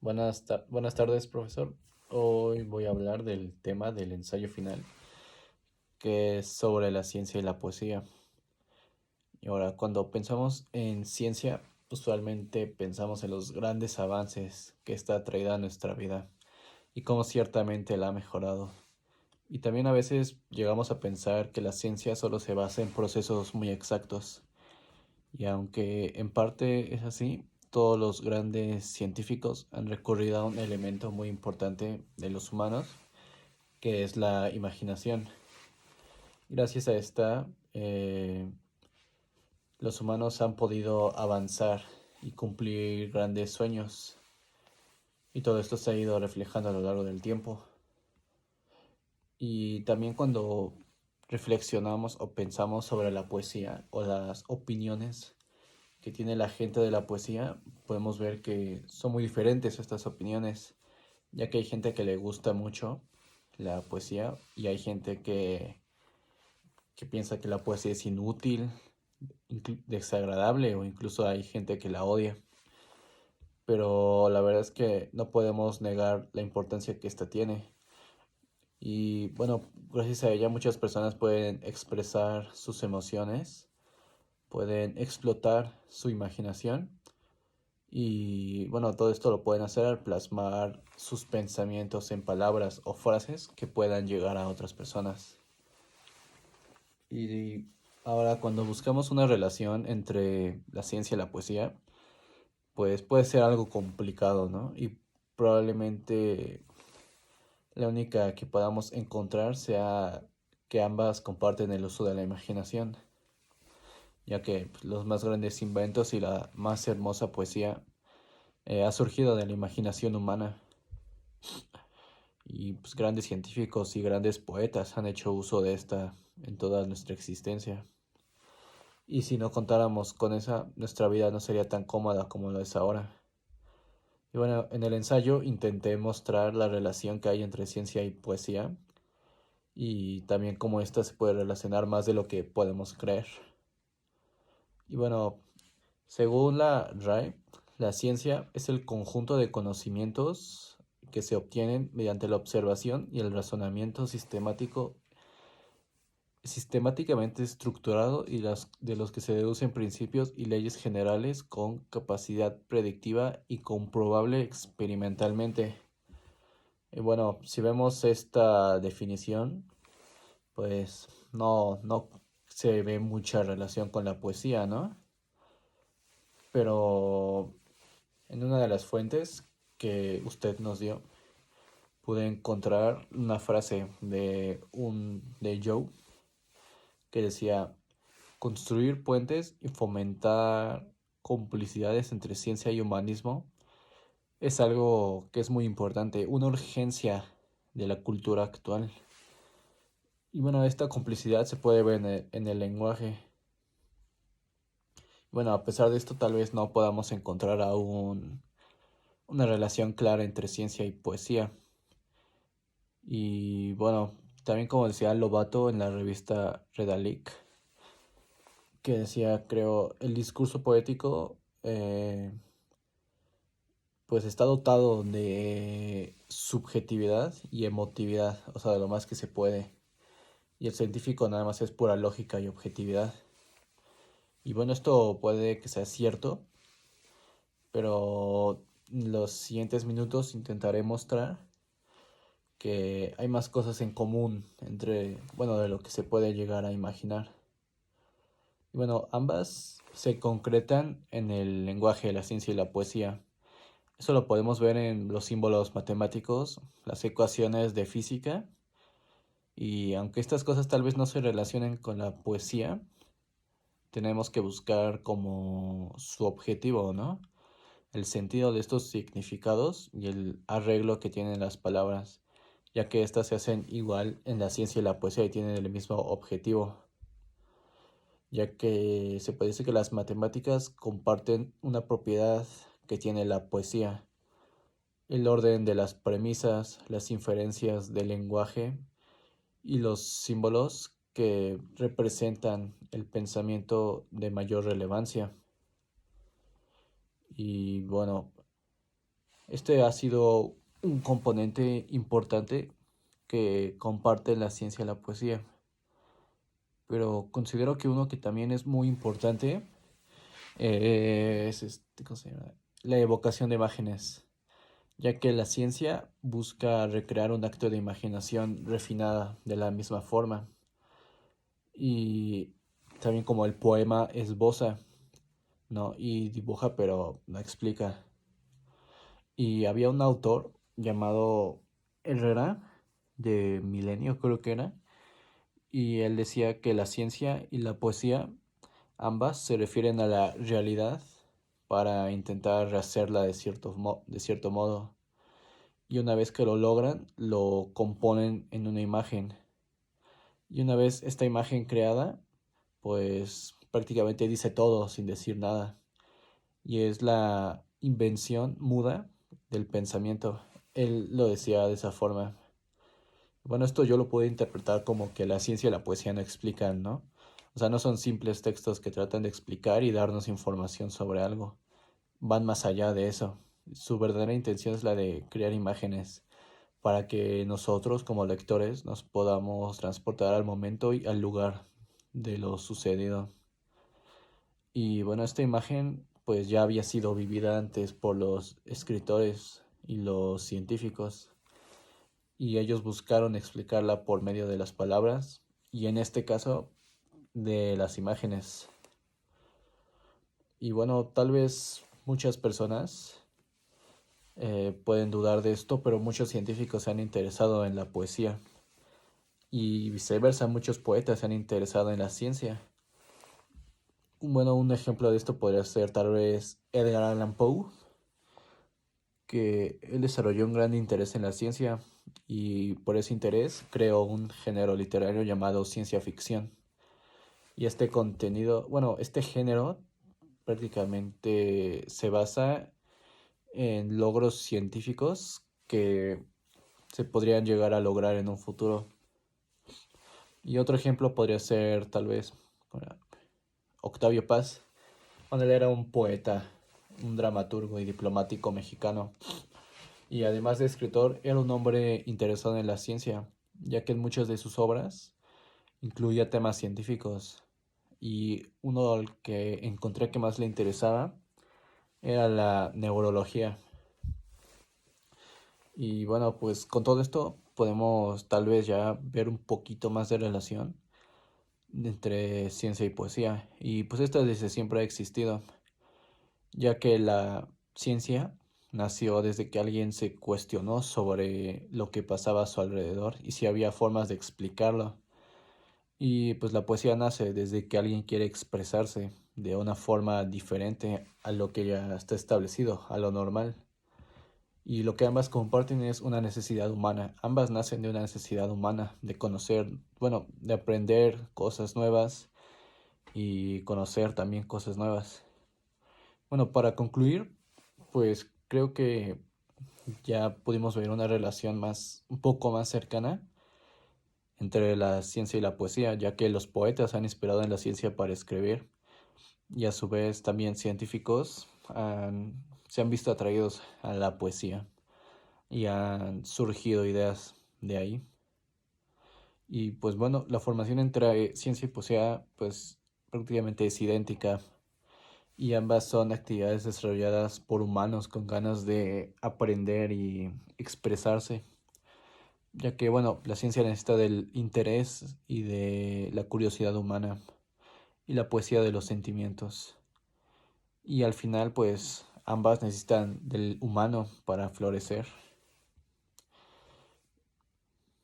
Buenas tardes, profesor. Hoy voy a hablar del tema del ensayo final, que es sobre la ciencia y la poesía. Y ahora, cuando pensamos en ciencia, usualmente pensamos en los grandes avances que esta ha traído a nuestra vida y cómo ciertamente la ha mejorado. Y también a veces llegamos a pensar que la ciencia solo se basa en procesos muy exactos. Y aunque en parte es así, todos los grandes científicos han recurrido a un elemento muy importante de los humanos, que es la imaginación. Gracias a esta, los humanos han podido avanzar y cumplir grandes sueños. Y todo esto se ha ido reflejando a lo largo del tiempo. Y también cuando reflexionamos o pensamos sobre la poesía o las opiniones que tiene la gente de la poesía, podemos ver que son muy diferentes estas opiniones, ya que hay gente que le gusta mucho la poesía y hay gente que piensa que la poesía es inútil, desagradable o incluso hay gente que la odia. Pero la verdad es que no podemos negar la importancia que esta tiene. Y bueno, gracias a ella muchas personas pueden expresar sus emociones, pueden explotar su imaginación. Y bueno, todo esto lo pueden hacer al plasmar sus pensamientos en palabras o frases que puedan llegar a otras personas. Y ahora cuando buscamos una relación entre la ciencia y la poesía, pues puede ser algo complicado, ¿no? Y probablemente la única que podamos encontrar sea que ambas comparten el uso de la imaginación, ya que pues, los más grandes inventos y la más hermosa poesía ha surgido de la imaginación humana. Y pues grandes científicos y grandes poetas han hecho uso de esta en toda nuestra existencia. Y si no contáramos con esa, nuestra vida no sería tan cómoda como lo es ahora. Y bueno, en el ensayo intenté mostrar la relación que hay entre ciencia y poesía y también cómo ésta se puede relacionar más de lo que podemos creer. Y bueno, según la RAE, la ciencia es el conjunto de conocimientos que se obtienen mediante la observación y el razonamiento sistemáticamente estructurado y de los que se deducen principios y leyes generales con capacidad predictiva y comprobable experimentalmente. Y bueno, si vemos esta definición, pues no se ve mucha relación con la poesía, ¿no? Pero en una de las fuentes que usted nos dio, pude encontrar una frase de Joe que decía: construir puentes y fomentar complicidades entre ciencia y humanismo es algo que es muy importante, una urgencia de la cultura actual. Y bueno, esta complicidad se puede ver en el lenguaje. Bueno, a pesar de esto, tal vez no podamos encontrar aún una relación clara entre ciencia y poesía. Y bueno, también como decía Lobato en la revista Redalic, que decía, creo, el discurso poético pues está dotado de subjetividad y emotividad, o sea, de lo más que se puede. Y el científico nada más es pura lógica y objetividad. Y bueno, esto puede que sea cierto, pero en los siguientes minutos intentaré mostrar que hay más cosas en común entre, bueno, de lo que se puede llegar a imaginar. Y bueno, ambas se concretan en el lenguaje de la ciencia y la poesía. Eso lo podemos ver en los símbolos matemáticos, las ecuaciones de física, y aunque estas cosas tal vez no se relacionen con la poesía, tenemos que buscar como su objetivo, ¿no? El sentido de estos significados y el arreglo que tienen las palabras, ya que éstas se hacen igual en la ciencia y la poesía y tienen el mismo objetivo, ya que se puede decir que las matemáticas comparten una propiedad que tiene la poesía: el orden de las premisas, las inferencias del lenguaje y los símbolos que representan el pensamiento de mayor relevancia. Y bueno, Este ha sido un componente importante que comparte la ciencia y la poesía, pero considero que uno que también es muy importante es ¿cómo se llama? La evocación de imágenes, ya que la ciencia busca recrear un acto de imaginación refinada de la misma forma, y también como el poema esboza, ¿no? Y dibuja, pero no explica. Y había un autor llamado Herrera, de Milenio creo que era, y él decía que la ciencia y la poesía ambas se refieren a la realidad para intentar rehacerla de cierto modo. Y una vez que lo logran, lo componen en una imagen. Y una vez esta imagen creada, pues prácticamente dice todo sin decir nada. Y es la invención muda del pensamiento. Él lo decía de esa forma. Bueno, esto yo lo puedo interpretar como que la ciencia y la poesía no explican, ¿no? O sea, no son simples textos que tratan de explicar y darnos información sobre algo. Van más allá de eso. Su verdadera intención es la de crear imágenes para que nosotros como lectores nos podamos transportar al momento y al lugar de lo sucedido. Y bueno, esta imagen pues ya había sido vivida antes por los escritores y los científicos, y ellos buscaron explicarla por medio de las palabras y en este caso de las imágenes. Y bueno, tal vez muchas personas pueden dudar de esto, pero muchos científicos se han interesado en la poesía y viceversa, muchos poetas se han interesado en la ciencia. Bueno, un ejemplo de esto podría ser tal vez Edgar Allan Poe, que él desarrolló un gran interés en la ciencia y por ese interés creó un género literario llamado ciencia ficción. Y este contenido, bueno, este género prácticamente se basa en logros científicos que se podrían llegar a lograr en un futuro. Y otro ejemplo podría ser tal vez Octavio Paz, cuando él era un poeta, un dramaturgo y diplomático mexicano. Y además de escritor, era un hombre interesado en la ciencia, ya que en muchas de sus obras incluía temas científicos. Y uno al que encontré que más le interesaba era la neurología. Y bueno, pues con todo esto podemos tal vez ya ver un poquito más de relación entre ciencia y poesía. Y pues esta desde siempre ha existido, ya que la ciencia nació desde que alguien se cuestionó sobre lo que pasaba a su alrededor y si había formas de explicarlo. Y pues la poesía nace desde que alguien quiere expresarse de una forma diferente a lo que ya está establecido, a lo normal. Y lo que ambas comparten es una necesidad humana. Ambas nacen de una necesidad humana de conocer, bueno, de aprender cosas nuevas y conocer también cosas nuevas. Bueno, para concluir, pues creo que ya pudimos ver una relación un poco más cercana entre la ciencia y la poesía, ya que los poetas han inspirado en la ciencia para escribir y a su vez también científicos se han visto atraídos a la poesía y han surgido ideas de ahí. Y pues bueno, la formación entre ciencia y poesía pues prácticamente es idéntica y ambas son actividades desarrolladas por humanos con ganas de aprender y expresarse, ya que bueno, la ciencia necesita del interés y de la curiosidad humana y la poesía de los sentimientos. Y al final pues ambas necesitan del humano para florecer.